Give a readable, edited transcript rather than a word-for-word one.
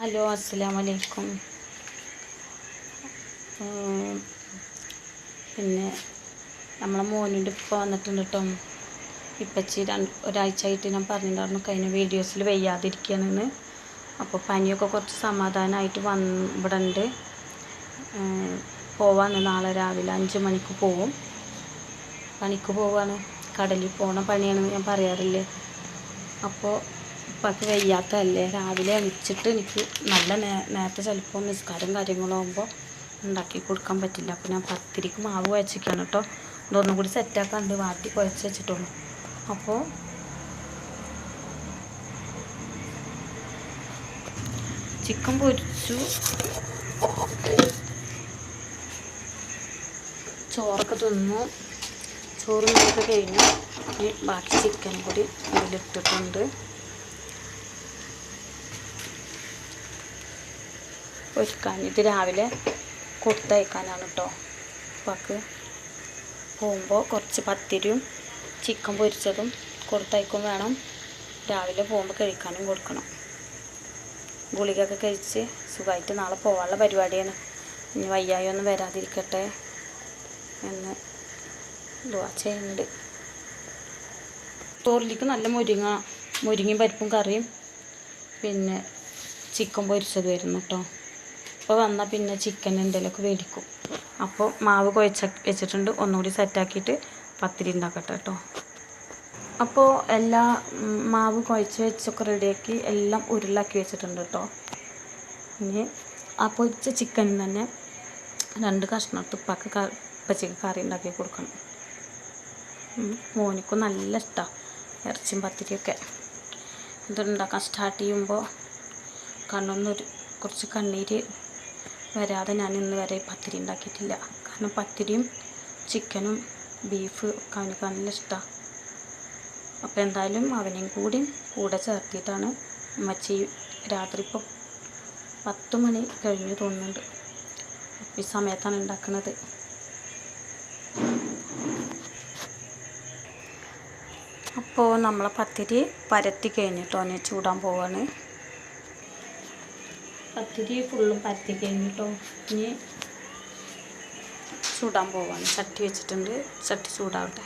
Hello, അസ്സലാമു അലൈക്കും. പിന്നെ നമ്മളെ മോനുണ്ട് ഇപ്പോൾ വന്നിട്ടുണ്ട് കേട്ടോ. ഇപ്പച്ചി ഒരാഴ്ചയായിട്ട് ഞാൻ പറഞ്ഞിട്ടുണ്ടായിരുന്നു കഴിഞ്ഞ വീഡിയോസിൽ വയ്യാതിരിക്കുകയാണെന്ന്. അപ്പോൾ പനിയൊക്കെ കുറച്ച് സമാധാനമായിട്ട് ഇവിടെ ഉണ്ട്. പോവാണ് നാളെ രാവിലെ 5 മണിക്ക് പോവും. പണിക്ക് പോവാണ്, കടലിൽ പോണ പണിയാണെന്ന് ഞാൻ പറയാറില്ലേ. അപ്പോൾ ഉപ്പാക്ക് വയ്യാത്തതല്ലേ, രാവിലെ എണിച്ചിട്ട് എനിക്ക് നല്ല നേരത്തെ ചിലപ്പോൾ നിസ്കാരം കാര്യങ്ങളാകുമ്പോൾ ഉണ്ടാക്കി കൊടുക്കാൻ പറ്റില്ല. അപ്പോൾ ഞാൻ പത്തിരിക്ക് മാവ് കുഴച്ചിരിക്കുകയാണ് കേട്ടോ. ഇതൊന്നും കൂടി സെറ്റാക്കാണ്ട് വാട്ടി കുഴച്ച് വെച്ചിട്ടുള്ളൂ. അപ്പോൾ ചിക്കൻ പൊരിച്ചു, ചോറൊക്കെ തിന്നു, ചോറ് ഒക്കെ കഴിഞ്ഞു. ഇനി ബാക്കി ചിക്കൻ കൂടി ഇതിലിട്ടിട്ടുണ്ട്. ഒരുക്കാൻ ഇത് രാവിലെ കൊടുത്തയക്കാനാണ് കേട്ടോ. ഉപ്പാക്ക് പോകുമ്പോൾ കുറച്ച് പത്തിരിയും ചിക്കൻ പൊരിച്ചതും കൊടുത്തയക്കും വേണം. രാവിലെ പോകുമ്പോൾ കഴിക്കാനും കൊടുക്കണം. ഗുളികയൊക്കെ കഴിച്ച് സുഖമായിട്ട് നാളെ പോകാനുള്ള പരിപാടിയാണ്. ഇനി വയ്യായി ഒന്നും വരാതിരിക്കട്ടെ എന്ന് ദുആ ചെയ്യുന്നുണ്ട്. ചോറിലേക്ക് നല്ല മുരിങ്ങയും പരിപ്പും കറിയും പിന്നെ ചിക്കൻ പൊരിച്ചത് വരുന്നു കേട്ടോ. അപ്പോൾ വന്നാൽ പിന്നെ ചിക്കൻ എന്തെങ്കിലുമൊക്കെ മേടിക്കും. അപ്പോൾ മാവ് വെച്ചിട്ടുണ്ട്, ഒന്നുകൂടി സെറ്റാക്കിയിട്ട് പത്തിരി ഉണ്ടാക്കട്ടെ കേട്ടോ. അപ്പോൾ എല്ലാ മാവ് കുഴച്ച് വെച്ചൊക്കെ റെഡിയാക്കി എല്ലാം ഉരുളാക്കി വെച്ചിട്ടുണ്ട് കേട്ടോ. ഇനി ആ പൊരിച്ച ചിക്കനിൽ തന്നെ 2 കഷ്ണം എടുത്ത് ഉപ്പച്ചക്ക് കറി ഉണ്ടാക്കി കൊടുക്കണം. മോനിക്കും നല്ല ഇഷ്ടമാണ് ഇറച്ചിയും പത്തിരിയൊക്കെ. ഇതുണ്ടാക്കാൻ സ്റ്റാർട്ട് ചെയ്യുമ്പോൾ കുറച്ച് കണ്ണീര് വരാതെ ഞാൻ ഇന്ന് വരെ പത്തിരി ഉണ്ടാക്കിയിട്ടില്ല. കാരണം പത്തിരിയും ചിക്കനും ബീഫ് ഒക്കെ അവനക്ക് നല്ല ഇഷ്ടമാണ്. അപ്പോൾ എന്തായാലും അവനെയും കൂടെ ചേർത്തിട്ടാണ് ഉമ്മച്ചി രാത്രി ഇപ്പോൾ 10 മണി കഴിഞ്ഞു തോന്നുന്നുണ്ട്. ഈ സമയത്താണ് ഉണ്ടാക്കുന്നത്. അപ്പോൾ നമ്മളെ പത്തിരി പരത്തി കഴിഞ്ഞിട്ടോ ഞാൻ ചൂടാൻ പോവാണ്. പത്തിരി ഫുള്ളും പരത്തി കഴിഞ്ഞിട്ടോ ഇനി ചൂടാൻ പോവാണ്. ചട്ടി വെച്ചിട്ടുണ്ട്, ചട്ടി ചൂടാവട്ടെ.